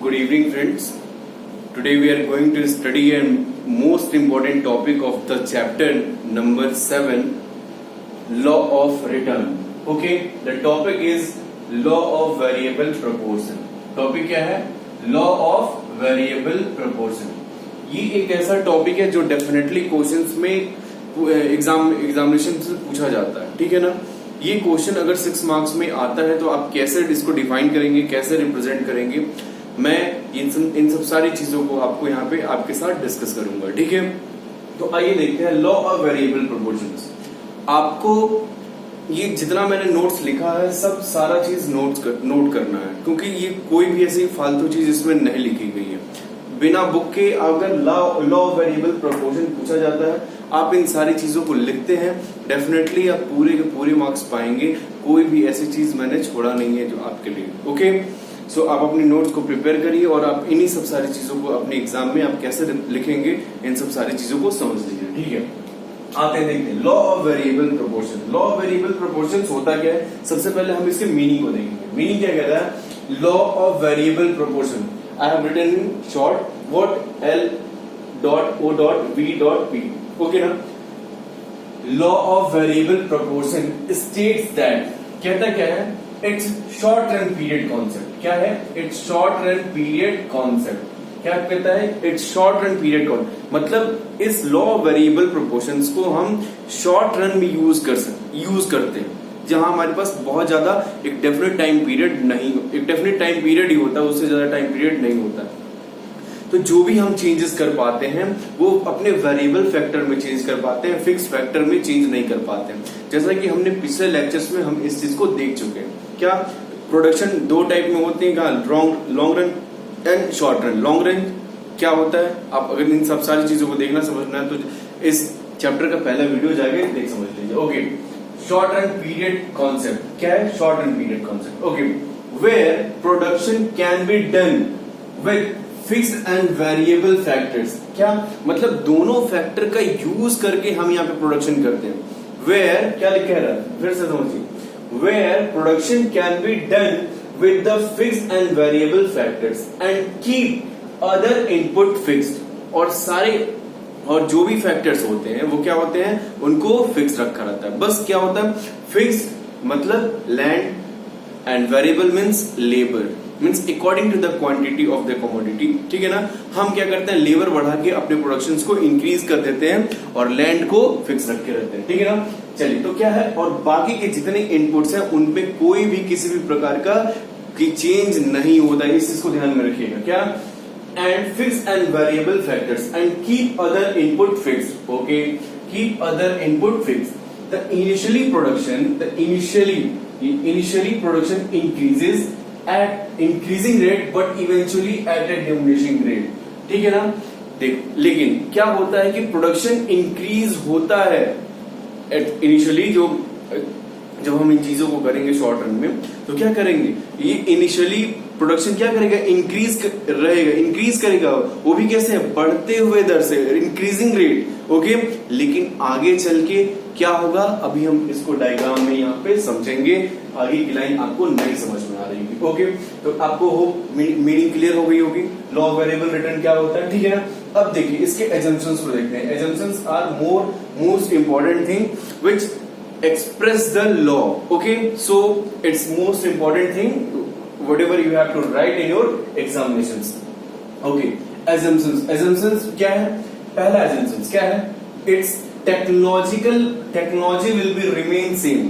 Good evening, friends. Today we are going to study a most important topic of the chapter number 7, law of return. Okay, the topic is law of variable proportion. Topic क्या है? Law of variable proportion. ये एक ऐसा topic है जो definitely questions में examination से पूछा जाता है. ठीक है ना. ये क्वेश्चन अगर 6 मार्क्स में आता है तो आप कैसे इसको डिफाइन करेंगे, कैसे रिप्रेजेंट करेंगे, मैं इन सब सारी चीजों को आपको यहाँ पे आपके साथ डिस्कस करूंगा. ठीक है. तो आइए देखते हैं लॉ ऑफ वेरिएबल प्रोपोर्शंस. आपको ये जितना मैंने नोट्स लिखा है सब सारा चीज नोट करना है, क्योंकि ये कोई भी ऐसी फालतू चीज इसमें नहीं लिखी गई है. बिना बुक के अगर लॉ ऑफ वेरिएबल प्रोपोर्शन पूछा जाता है, आप इन सारी चीजों को लिखते हैं, डेफिनेटली आप पूरे के पूरे मार्क्स पाएंगे. कोई भी ऐसी चीज मैंने छोड़ा नहीं है जो आपके लिए. ओके, सो आप अपनी नोट्स को प्रिपेयर करिए और आप इन्हीं सब सारी चीजों को अपने एग्जाम में आप कैसे लिखेंगे इन सब सारी चीजों को समझ लीजिए. ठीक है, आते हैं देखते हैं law of variable proportion. Law of variable proportion होता क्या है? सबसे पहले हम इसके मीनिंग को देखेंगे. मीनिंग क्या कहता है? Law of variable proportion. I have written in short what L dot O dot V dot P. Okay ना? Law of variable proportion states that कहता क्या है? It's short run period concept. क्या है? It's short run period concept. क्या कहता है? It's short run period concept. मतलब इस law of variable proportions को हम short run में यूज करते हैं, जहां हमारे पास बहुत ज्यादा एक डेफिनेट टाइम पीरियड नहीं, एक डेफिनेट टाइम पीरियड ही होता है, उससे ज्यादा टाइम पीरियड नहीं होता. तो जो भी हम चेंजेस कर पाते हैं वो अपने वेरिएबल फैक्टर में चेंज कर पाते हैं, फिक्स फैक्टर में चेंज नहीं कर पाते हैं. जैसा कि हमने पिछले लेक्चर्स में हम इस चीज को देख चुके हैं. क्या प्रोडक्शन दो टाइप में होती है, long run and short run. Long run क्या होता है? आप अगर इन सब सारी चीजों को देखना समझना है तो इस चैप्टर का पहला वीडियो जाके देख समझ लीजिए. Okay, short run period concept क्या है? Short run period concept. Okay, where production can be done with fixed and variable factors. क्या मतलब? दोनों फैक्टर का यूज करके हम यहाँ पे प्रोडक्शन करते हैं. वेयर क्या लिखा है? फिर से समझिए. Where production can be done with the fixed and variable factors and keep other input fixed. और जो भी फैक्टर्स होते हैं वो क्या होते हैं? उनको फिक्स रखा रहता है. बस क्या होता है? फिक्स मतलब land and variable means labour, means according to the quantity of the commodity. ठीक है ना. हम क्या करते हैं? लेबर बढ़ा के अपने प्रोडक्शन को इंक्रीज कर देते हैं और लैंड को फिक्स रख के रहते हैं. ठीक है ना. चलिए, तो क्या है? और बाकी के जितने इनपुट्स हैं उनपे कोई भी किसी भी प्रकार का चेंज नहीं होता है. इस चीज को ध्यान में रखिएगा. क्या? And fix and variable factors and keep other input fixed. Okay, keep other input fixed. The initially production increases at increasing rate but eventually at a diminishing rate. ठीक है ना. लेकिन क्या होता है कि प्रोडक्शन इंक्रीज होता है इनिशियली. जब हम इन चीजों को करेंगे शॉर्ट रन में तो क्या करेंगे? ये इनिशियली प्रोडक्शन क्या करेगा? इंक्रीज करेगा. वो भी कैसे? बढ़ते हुए दर से, इंक्रीजिंग रेट. ओके, लेकिन आगे चल के क्या होगा अभी हम इसको डायग्राम में यहाँ पे समझेंगे. आगे की लाइन आपको नहीं समझ में आ रही होगी. ओके, तो आपको मीनिंग क्लियर हो गई होगी. लॉ ऑफ वेरिएबल रिटर्न क्या होता है. ठीक है ना. अब देखिए इसके एजम्पशंस को देखते हैं. Assumptions are most important thing which express the law. Okay, so it's most important thing whatever you have to write in your examinations. Okay, assumptions क्या है? पहला assumptions क्या है? It's technology will be remain same.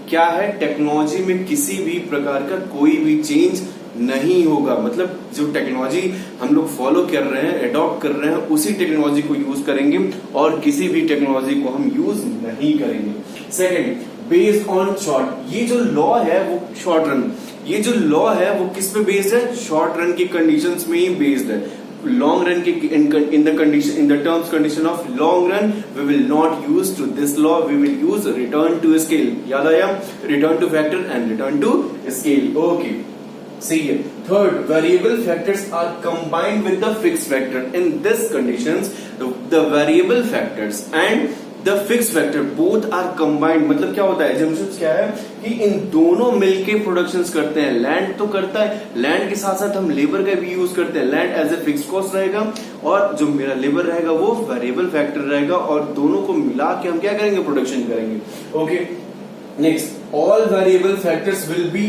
क्या है? Technology में किसी भी प्रकार का कोई भी चेंज नहीं होगा. मतलब जो टेक्नोलॉजी हम लोग फॉलो कर रहे हैं, अडॉप्ट कर रहे हैं, उसी टेक्नोलॉजी को यूज करेंगे और किसी भी टेक्नोलॉजी को हम यूज नहीं करेंगे. Second, based on short. ये जो लॉ है वो शॉर्ट रन, ये जो लॉ है वो किस पे बेस्ड है? शॉर्ट रन की कंडीशंस में ही बेस्ड है. लॉन्ग रन के in the terms condition of long run we will not use to this law. We will use return to scale. याद आया? return to factor and return to scale. Okay, see here. Third, variable factors are combined with the fixed factor. In this conditions the variable factors and the fix factor both are combined, मतलब क्या होता है, assumptions क्या है कि इन दोनों मिलके productions करते हैं। लैंड तो करता है, लैंड के साथ साथ हम लेबर का भी यूज करते हैं। Land as a fix cost रहेगा और जो मेरा लेबर रहेगा वो वेरिएबल फैक्टर रहेगा, और दोनों को मिला के हम क्या करेंगे, प्रोडक्शन करेंगे। Okay, next, all variable factors will be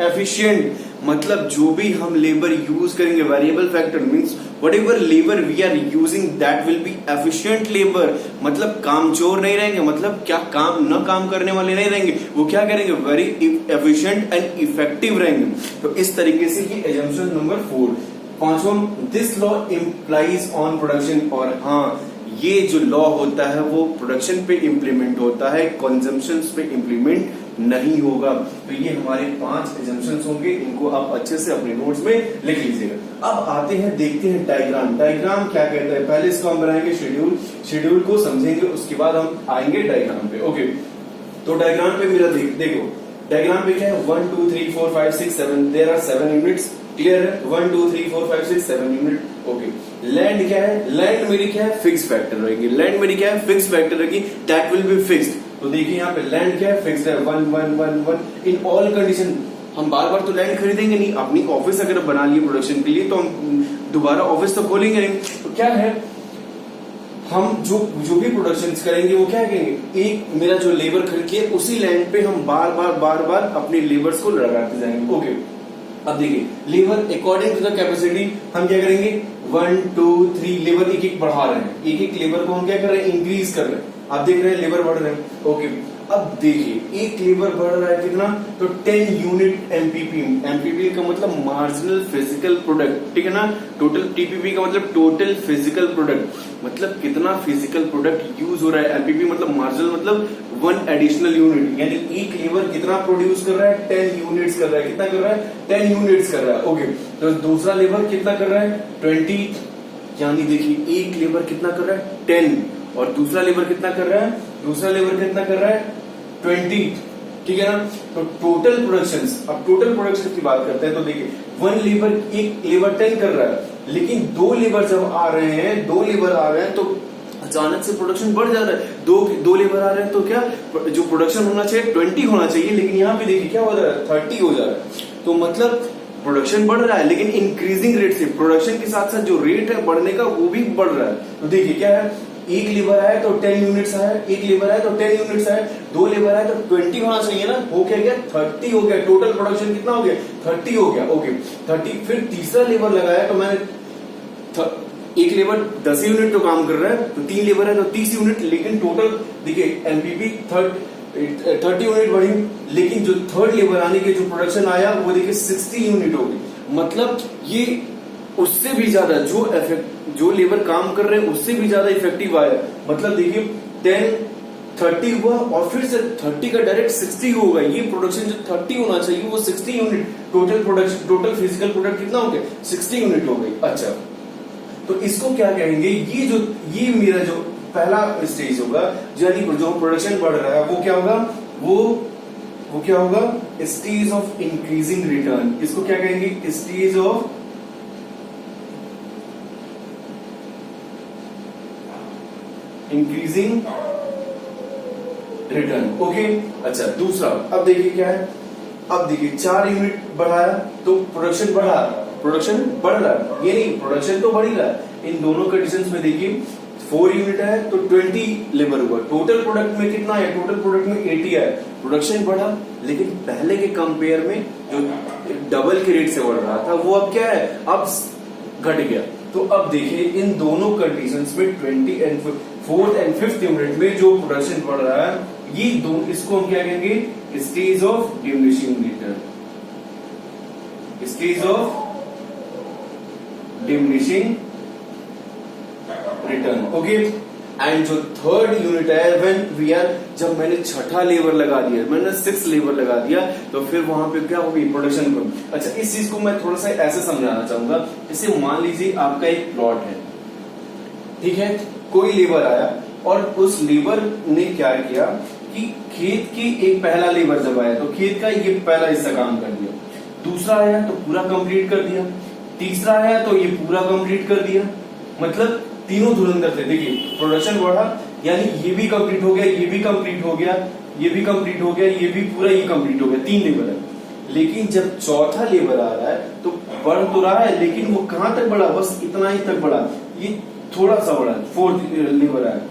efficient, मतलब जो भी हम लेबर यूज करेंगे, variable factor means whatever labour we are using that will be efficient labour, मतलब कामचोर नहीं रहेंगे, मतलब क्या काम करने वाले नहीं रहेंगे, वो क्या करेंगे, वेरी एफिशिएंट एंड इफेक्टिव रहेंगे। तो इस तरीके से ये एजम्पशन नंबर 4। पांचवा, this law implies on production, और हाँ ये जो लॉ होता है वो प्रोडक्शन पे इंप्लीमेंट होता है, कंजम्पशन पे इंप्लीमेंट नहीं होगा। तो ये हमारे 5 एजम्पशंस होंगे, इनको आप अच्छे से अपने नोट्स में लिख लीजिएगा। अब आते हैं, देखते हैं डायग्राम। डायग्राम क्या कहता है, पहले इसको हम बनाएंगे शेड्यूल, शेड्यूल को समझेंगे, उसके बाद हम आएंगे डायग्राम पे। ओके, तो डायग्राम पे मेरा देखो, डायग्राम पे क्या है, 1 2 3 4 5 6 7, देयर आर 7 यूनिट्स, क्लियर है, 1 2 3 4 5 6 7 यूनिट। ओके, लैंड क्या है, लैंड मेरी क्या है, फिक्स फैक्टर रहेगी, लैंड मेरी क्या है, फिक्स फैक्टर रहेगी, दैट विल बी फिक्स्ड। तो देखिए यहाँ पे लैंड क्या है, फिक्स्ड है, 1 1 1 1 इन ऑल कंडीशन। हम बार बार तो लैंड खरीदेंगे नहीं, अपनी ऑफिस अगर बना लिए प्रोडक्शन के लिए तो हम दोबारा ऑफिस तो खोलेंगे नहीं। तो क्या है, हम जो भी प्रोडक्शन करेंगे वो क्या करेंगे, एक मेरा जो लेबर खरीद लिया उसी लैंड पे हम बार बार अपने लेबर्स को लगाते जाएंगे। ओके, अब देखिए labour according to the capacity हम क्या करेंगे, 1 2 3 लेबर एक एक बढ़ा रहे हैं, एक एक लेबर को हम क्या कर रहे हैं, इंक्रीज कर रहे हैं। आप देख रहे हैं लेबर बढ़ रहे हैं। ओके, अब देखिए एक लेबर बढ़ रहा है कितना, तो 10 यूनिट एमपीपी। एमपीपी का मतलब मार्जिनल फिजिकल प्रोडक्ट, ठीक है ना। टोटल टीपीपी का मतलब टोटल फिजिकल प्रोडक्ट, मतलब कितना फिजिकल प्रोडक्ट यूज हो रहा है। एमपीपी मतलब मार्जिनल मतलब 1 एडिशनल यूनिट, यानी एक लेबर कितना प्रोड्यूस कर रहा है, 10 यूनिट्स कर रहा है। कितना कर रहा है, 10 यूनिट्स कर रहा है। ओके, तो दूसरा लेबर कितना कर रहा है, 20, यानी देखिए एक लेबर कितना कर रहा है, 10, और दूसरा लेबर कितना कर रहा है, दूसरा लेबर कितना कर रहा है, 20, ठीक है ना। तो टोटल प्रोडक्शन, अब टोटल प्रोडक्शन की बात करते हैं तो देखिए एक लेबर 10 कर रहा है, लेकिन 2 लेबर जब आ रहे हैं, 2 लेबर आ रहे हैं तो अचानक से प्रोडक्शन बढ़ जा रहा है। दो लेबर आ रहे हैं तो क्या जो प्रोडक्शन होना चाहिए 20 होना चाहिए, लेकिन यहाँ पे देखिए क्या हो रहा है, 30 हो जा रहा है। तो मतलब प्रोडक्शन बढ़ रहा है लेकिन इंक्रीजिंग रेट से, प्रोडक्शन के साथ साथ जो रेट है बढ़ने का वो भी बढ़ रहा है। तो देखिए क्या है, एक लेबर आया तो 10 यूनिट्स आया, एक लेबर आया तो 10 यूनिट्स आया, 2 लेबर आया तो 20 होना चाहिए ना, हो क्या गया, 30 हो गया। टोटल प्रोडक्शन कितना हो गया, 30 हो गया। ओके, 30, फिर तीसरा लेबर लगाया तो मैंने एक लेबर 10 यूनिट तो काम कर रहा है, तो 3 लेबर है तो 30 यूनिट, लेकिन टोटल देखिए एमपीपी 30 यूनिट बढ़ी, लेकिन जो थर्ड लेबर आने के जो प्रोडक्शन आया वो देखिए 60 यूनिट हो गई। मतलब ये उससे भी ज्यादा जो लेबर काम कर रहे हैं उससे भी ज्यादा इफेक्टिव आया। मतलब देखिए 10 30 हुआ और फिर से 30 का डायरेक्ट 60 होगा। ये प्रोडक्शन जो 30 होना चाहिए वो 60 unit, total production, total physical product कितना हो गया, 60 यूनिट हो गई। अच्छा, तो इसको क्या कहेंगे, ये मेरा जो पहला स्टेज होगा, यानी जो प्रोडक्शन बढ़ रहा है वो क्या होगा, वो क्या होगा, स्टेज ऑफ इंक्रीजिंग रिटर्न। इसको क्या कहेंगे, stage of increasing return. Okay, अच्छा दूसरा, अब देखिए क्या है, अब देखिए 4 यूनिट बढ़ाया तो प्रोडक्शन बढ़ रहा है, ये नहीं प्रोडक्शन तो बढ़ ही रहा है। इन दोनों कंडीशंस में देखिए 4 यूनिट है तो 20 लेबर हुआ, टोटल प्रोडक्ट में कितना है, टोटल प्रोडक्ट में 80 है। प्रोडक्शन बढ़ा लेकिन पहले के कंपेयर में जो डबल के रेट से बढ़ रहा था वो अब क्या है, अब घट गया। तो अब देखिए इन दोनों कंडीशंस में 20 and 4th and 5th unit में जो प्रोडक्शन बढ़ रहा है, ये दोनों, इसको हम क्या कहेंगे, stage of diminishing return, stage of diminishing return. Okay, and जो थर्ड यूनिट है, व्हेन वी आर, जब मैंने छठा लेबर लगा दिया, मैंने 6 लेबर लगा दिया, तो फिर वहां पे क्या होगी, प्रोडक्शन कम। अच्छा, इस चीज को मैं थोड़ा सा ऐसे समझाना चाहूंगा। इसे मान लीजिए आपका एक प्लॉट है, ठीक है, कोई लेबर आया और उस लेबर ने क्या किया कि खेत की एक पहला लेबर जब आया तो खेत का ये पहला हिस्सा काम कर दिया, दूसरा आया तो पूरा कंप्लीट कर दिया, तीसरा आया तो ये पूरा कंप्लीट कर दिया। मतलब तीनों धुरंधर थे। देखिए प्रोडक्शन बढ़ा, यानी ये भी कंप्लीट हो गया, ये भी कंप्लीट हो गया, ये भी कंप्लीट हो गया, ये भी पूरा ये कंप्लीट हो गया, 3 लेवल है। लेकिन जब चौथा लेवल आ रहा है तो बढ़ तो रहा है, लेकिन वो कहां तक बढ़ा, बस इतना ही तक बढ़ा, ये थोड़ा सा बढ़ा, 4th लेवल आया।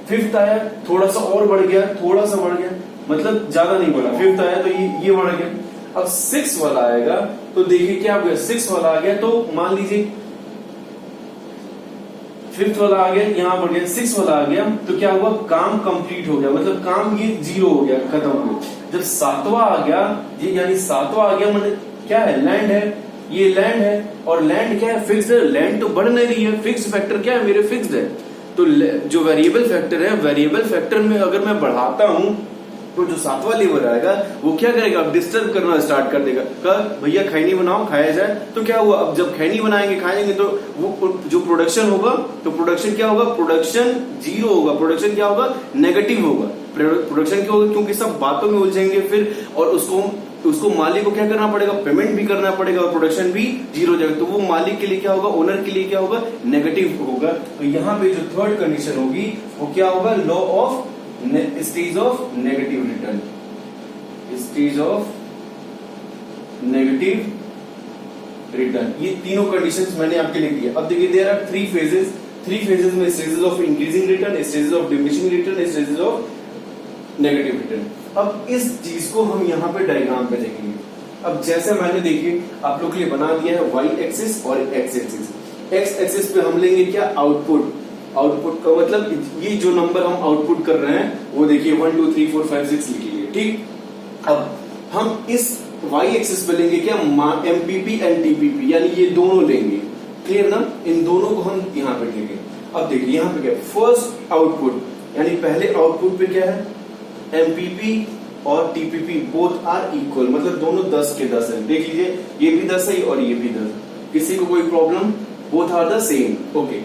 5th आया, थोड़ा सा और बढ़ गया, थोड़ा सा बढ़ गया, मतलब ज्यादा नहीं बढ़ा। 5th आया तो ये बढ़ गया। अब 6 वाला आएगा तो देखिए क्या हो गया, 6 वाला आ गया तो मान लीजिए 5th वाला आ गया, यहां बढ़ गया, 6 वाला आ गया तो क्या हुआ, काम कंप्लीट हो गया, मतलब काम ये 0 हो गया, खत्म हो गया। जब 7वां आ गया, ये यानी 7वां आ गया, मतलब क्या है, लैंड है, ये लैंड है, और लैंड क्या है, फिक्स्ड है, लैंड तो बढ़ नहीं रही है, फिक्स्ड फैक्टर क्या है मेरे, फिक्स्ड है। तो जो वेरिएबल फैक्टर है, वेरिएबल फैक्टर में अगर मैं बढ़ाता हूं तो जो 7वां लेवल आएगा वो क्या करेगा, अब डिस्टर्ब करना स्टार्ट कर देगा, कल भैया खैनी बनाओ, खाया जाए। तो क्या हुआ, अब जब खैनी बनाएंगे खाएंगे तो वो जो प्रोडक्शन होगा, तो प्रोडक्शन क्या होगा, प्रोडक्शन 0 होगा, प्रोडक्शन क्या होगा, नेगेटिव होगा। प्रोडक्शन क्या होगा, क्योंकि सब बातों में उलझेंगे फिर, और उसको मालिक को क्या करना पड़ेगा, पेमेंट भी करना पड़ेगा, और प्रोडक्शन भी 0 हो जाएगा। तो वो मालिक के लिए क्या होगा, ओनर के लिए क्या होगा, नेगेटिव होगा। तो यहाँ पे जो 3rd कंडीशन होगी वो क्या होगा, law of stage of negative return, stage of negative return. ये तीनों कंडीशंस मैंने आपके लिए दिया। अब देखिए देयर आर 3 फेजेस, 3 फेजेस में stages of increasing return, stages of diminishing return, stages of negative return. अब इस चीज को हम यहाँ पे डायग्राम पे देखेंगे। अब जैसे मैंने देखिए आप लोग के लिए बना दिया है वाई एक्सिस और एक्स एक्सिस। एक्स एक्सिस पे हम लेंगे क्या, आउटपुट। आउटपुट का मतलब ये जो नंबर हम आउटपुट कर रहे हैं वो देखिए 1 2 3 4 5 6 लिखिए, ठीक। अब हम इस वाई एक्सिस पे लेंगे क्या, एमपीपी एंड टीपीपी, यानी ये दोनों लेंगे, क्लियर ना, इन दोनों को हम यहाँ पे लेंगे। अब देखिए यहाँ पे क्या, फर्स्ट आउटपुट, यानी पहले आउटपुट पे क्या है, एमपीपी और टीपीपी बोथ आर इक्वल, मतलब दोनों 10 के 10 है। देख लीजिए ये भी 10 है और ये भी 10, किसी को कोई problem, both are the same, okay.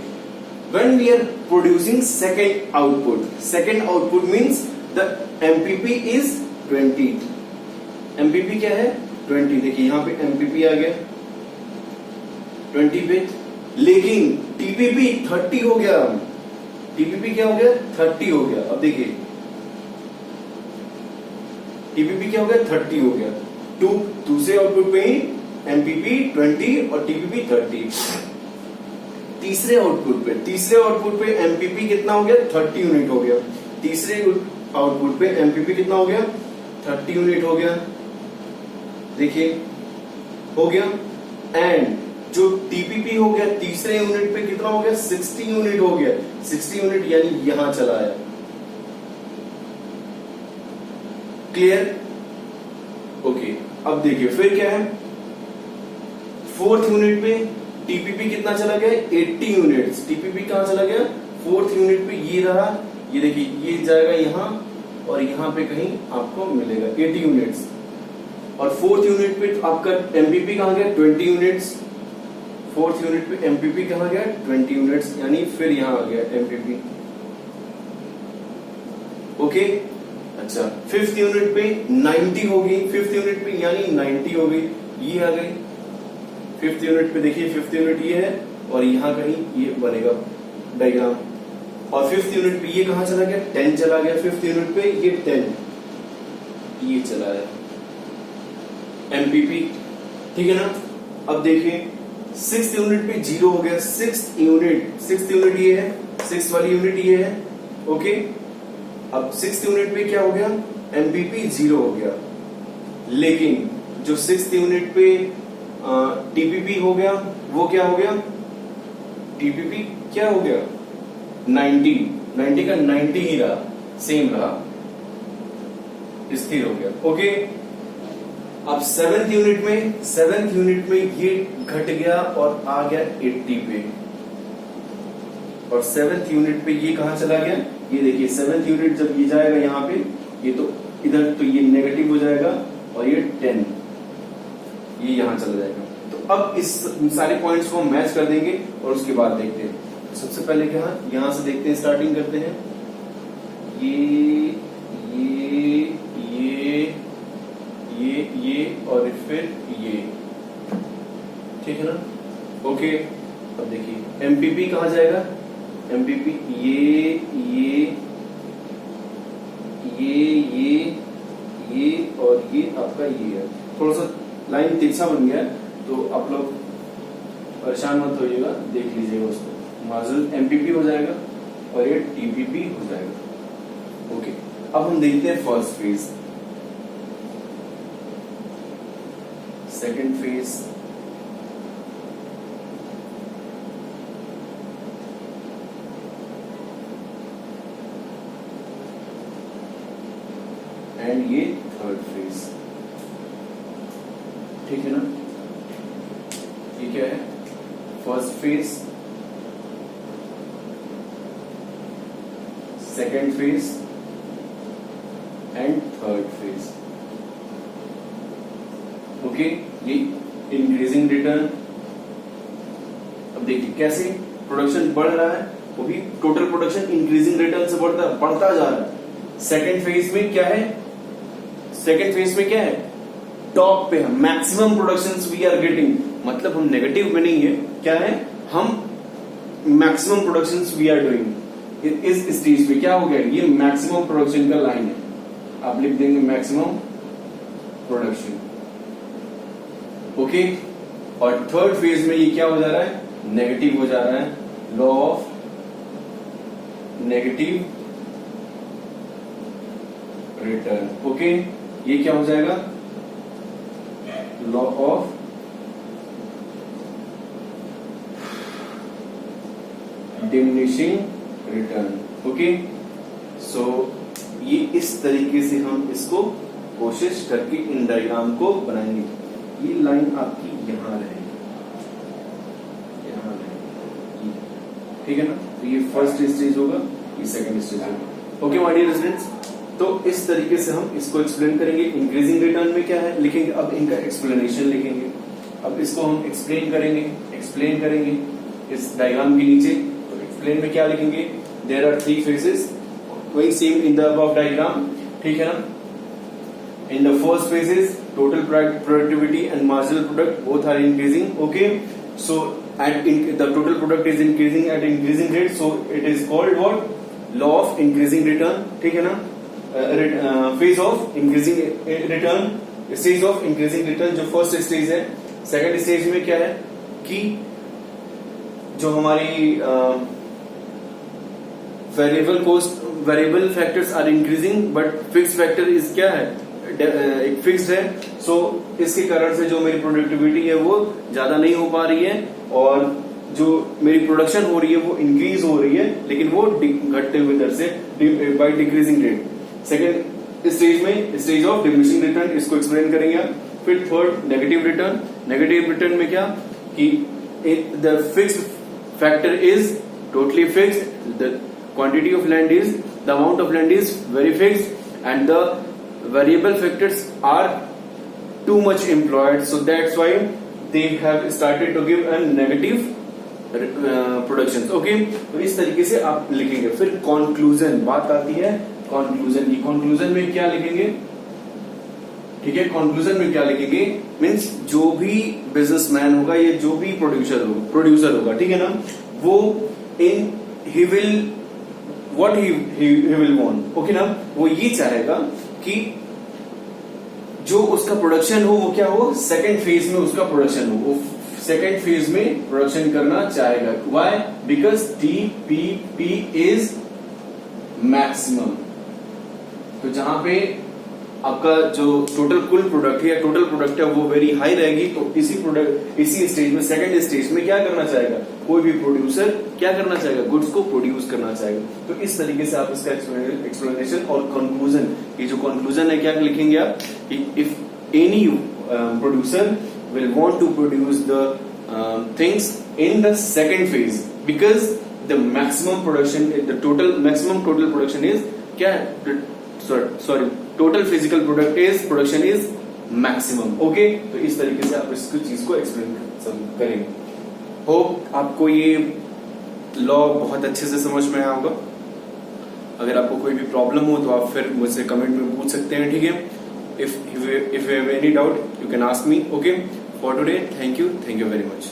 When we are producing second output means the MPP is 20. MPP क्या है, 20। देखिए यहाँ पे MPP आ गया 20 पे, लेकिन TPP 30 हो गया। TPP क्या हो गया, 30 हो गया। अब देखिए TPP क्या हो गया, 30 हो गया। दूसरे आउटपुट पे ही MPP 20 और TPP 30। तीसरे आउटपुट पे एमपीपी कितना हो गया, 30 यूनिट हो गया। तीसरे आउटपुट पे एमपीपी कितना हो गया, 30 यूनिट हो गया, देखिए हो गया। एंड जो टीपीपी हो गया तीसरे यूनिट पे कितना हो गया, 60 यूनिट हो गया। 60 यूनिट यानी यहां चला आया, क्लियर, ओके। अब देखिए फिर क्या है, 4th यूनिट पे टीपीपी कितना चला गया, 80 यूनिट्स। टीपीपी कहां चला गया, 4th यूनिट पे ये रहा, ये देखिए ये जाएगा यहां और यहां पे कहीं आपको मिलेगा 80 यूनिट्स। और 4th यूनिट पे आपका एमपीपी कहां गया, 20 यूनिट्स। 4th यूनिट पे एमपीपी कहां गया, 20 यूनिट्स, यानी फिर यहां आ गया एमपीपी, ओके। अच्छा 5th यूनिट पे 90 होगी, 5th यूनिट पे यानी 90 हो गई, ये आ गई। 5th यूनिट पे देखिए 5th यूनिट ये है और यहां कहीं ये बनेगा डायग्राम। और 5th यूनिट पे ये कहां चला गया, 10 चला गया। 5th यूनिट पे ये 10 ये चला है एमपीपी, ठीक है ना। अब देखिए 6th यूनिट पे 0 हो गया। 6th यूनिट ये है, 6th वाली यूनिट ये है, ओके। अब 6th यूनिट पे क्या हो गया, एमपीपी 0 हो गया। लेकिन जो 6th यूनिट पे टीपीपी हो गया वो क्या हो गया, टीपीपी क्या हो गया, 90 का 90 ही रहा, सेम रहा, स्थिर हो गया, ओके। अब 7th यूनिट में ये घट गया और आ गया 80 पे। और 7th यूनिट पे ये कहां चला गया, ये देखिए 7th यूनिट जब ये जाएगा यहाँ पे, ये तो इधर तो ये नेगेटिव हो जाएगा और ये 10 ये यहां चला जाएगा। तो अब इस सारे पॉइंट्स को हम मैच कर देंगे और उसके बाद देखते हैं। सबसे पहले क्या, यहां से देखते हैं, स्टार्टिंग करते हैं। ये और फिर ये, ठीक है ना, ओके। अब देखिए एमपीपी कहां जाएगा, एमपीपी ये और ये आपका ये है। थोड़ा सा लाइन तिरछा बन गया है, तो आप लोग परेशान मत होइएगा, देख लीजिएगा उसको। मार्जिनल एमपीपी हो जाएगा और ये टीपीपी हो जाएगा। ओके, अब हम देखते हैं first phase, second phase, and ये थर्ड फेज। ठीक है ना? ये क्या है? First phase, second phase and third phase. Okay, ये इंक्रीजिंग रिटर्न। अब देखिए कैसे प्रोडक्शन बढ़ रहा है, वो भी टोटल प्रोडक्शन इंक्रीजिंग रिटर्न से बढ़ता जा रहा है। सेकेंड फेज में क्या है? सेकेंड फेज में क्या है? टॉप पे हम maximum production we are getting, मतलब हम नेगेटिव में नहीं है, क्या है? हम maximum production we are doing. इस स्टेज पे क्या हो गया? ये मैक्सिमम प्रोडक्शन का लाइन है, आप लिख देंगे मैक्सिमम प्रोडक्शन। ओके, और थर्ड फेज में ये क्या हो जा रहा है? नेगेटिव हो जा रहा है, law of negative return. Okay, ये क्या हो जाएगा? Law of diminishing return. Okay, so ये इस तरीके से हम इसको कोशिश करके इन डायग्राम को बनाएंगे। ये लाइन आपकी यहां रहेगी, यहां रहेगी, ठीक है ना? तो ये फर्स्ट स्टेज होगा, ये सेकंड स्टेज होगा। ओके माय डियर स्टूडेंट्स, तो इस तरीके से हम इसको एक्सप्लेन करेंगे। इंक्रीजिंग रिटर्न में क्या है लिखेंगे, अब इनका एक्सप्लेनेशन लिखेंगे। अब इसको हम एक्सप्लेन करेंगे इस डायग्राम के नीचे। तो एक्सप्लेन में क्या लिखेंगे? देयर आर 3 फेजेस, वही same in the above diagram, ठीक है ना? In the first phases, total productivity and marginal product both are increasing. Okay, so the total product is increasing at increasing rate, so it is called what? Law of increasing return. ठीक है ना? Phase of increasing return, stage of increasing return जो first stage है। second stage में क्या है कि जो हमारी variable factors are increasing, but fixed factor is क्या है? एक फिक्स्ड है। सो इसके कारण से जो मेरी प्रोडक्टिविटी है वो ज्यादा नहीं हो पा रही है, और जो मेरी प्रोडक्शन हो रही है वो इंक्रीज हो रही है, लेकिन वो घटते हुए दर से, by decreasing rate. Second stage में स्टेज ऑफ डिमिनिशिंग रिटर्न, इसको एक्सप्लेन करेंगे। फिर third negative return. Negative return में क्या कि the fixed factor is totally fixed, the quantity of land is, the amount of land is very fixed, and the variable factors are too much employed, so that's why they have started to give a negative productions. Okay, तो इस तरीके से आप लिखेंगे। फिर conclusion, बात आती है कंक्लूजन की। कंक्लूजन में क्या लिखेंगे? ठीक है, कंक्लूजन में क्या लिखेंगे? मीन्स जो भी बिजनेसमैन होगा या जो भी प्रोड्यूसर होगा, ठीक है ना, वो he will what he will want, okay ना, वो ये चाहेगा कि जो उसका प्रोडक्शन हो वो क्या हो? सेकेंड फेज में उसका प्रोडक्शन हो, वो सेकेंड फेज में प्रोडक्शन करना चाहेगा। Why? Because TPP is maximum. तो जहां पे आपका जो टोटल कुल प्रोडक्ट है या टोटल प्रोडक्ट है वो वेरी हाई रहेगी, तो इसी स्टेज में, सेकंड स्टेज में क्या करना चाहेगा? कोई भी प्रोड्यूसर क्या करना चाहेगा? गुड्स को प्रोड्यूस करना चाहेगा। तो इस तरीके से आप इसका एक्सप्लेनेशन और कंक्लूजन, ये जो कंक्लूजन है क्या लिखेंगे आप? If any producer will want to produce the things in the second phase, because the maximum production, the total maximum total production is क्या? Sorry, total physical production is maximum. Okay, तो इस तरीके से आप इस चीज को एक्सप्लेन करेंगे। होप आपको ये लॉ बहुत अच्छे से समझ में आया होगा। अगर आपको कोई भी प्रॉब्लम हो तो आप फिर मुझसे कमेंट में पूछ सकते हैं, ठीक है? If you have any doubt you can ask me. Okay, for today thank you very much.